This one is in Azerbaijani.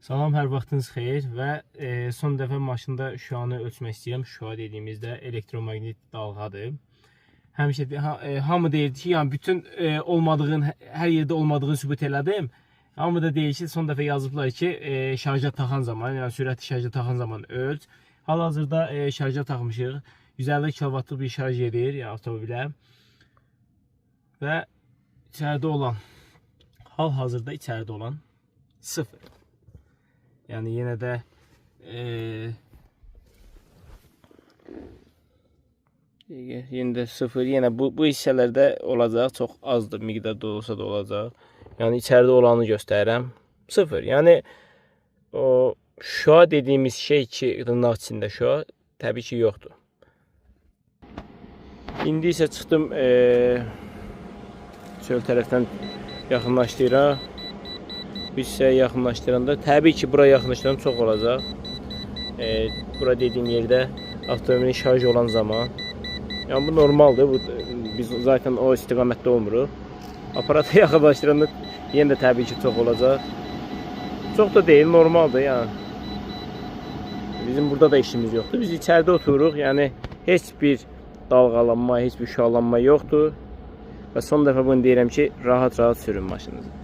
Salam, hər vaxtınız xeyir və son dəfə maşında şüanı ölçmək istəyirəm. Şüa dediyimizdə elektromaqnit dalğadır. Həmişə hamı deyirdi ki, yəni bütün olmadığın, hər yerdə olmadığını sübut elədim. Hamı da deyir ki, son dəfə yazıblar ki, şarja taxan zaman, yəni sürətli şarja taxan zaman ölç. Hal-hazırda şarja taxmışıq. 150 kW bir şarj edir, yəni avtomobilə. Və içəridə olan, hal-hazırda içəridə olan 0. Yəni yenə də yenə də 0. Yenə bu hissələrdə olacaq, çox azdır, miqdarda olsa da olacaq. Yəni içəridə olanı göstərirəm. 0. Yəni o şüa dediyimiz şey ki, dırnaq içində şüa təbii ki yoxdur. İndi isə çıxdım çöl tərəfdən yaxınlaşdıraq. Bu hissəyə yaxınlaşdıranda təbii ki bura yaxınlaşdıran çox olacaq. Bura dediyim yerdə avtomobilin şarj olan zaman. Yəni bu normaldır. Biz zaten o istiqamətdə olmuruq. Aparata yaxınlaşdıranda yenə də təbii ki çox olacaq. Çox da deyil, normaldır yəni. Bizim burada da işimiz yoxdur. Biz içəridə otururuq. Yəni heç bir dalğalanma, heç bir şüalanma yoxdur. Və son dəfə bunu deyirəm ki, rahat-rahat sürün maşınınızı.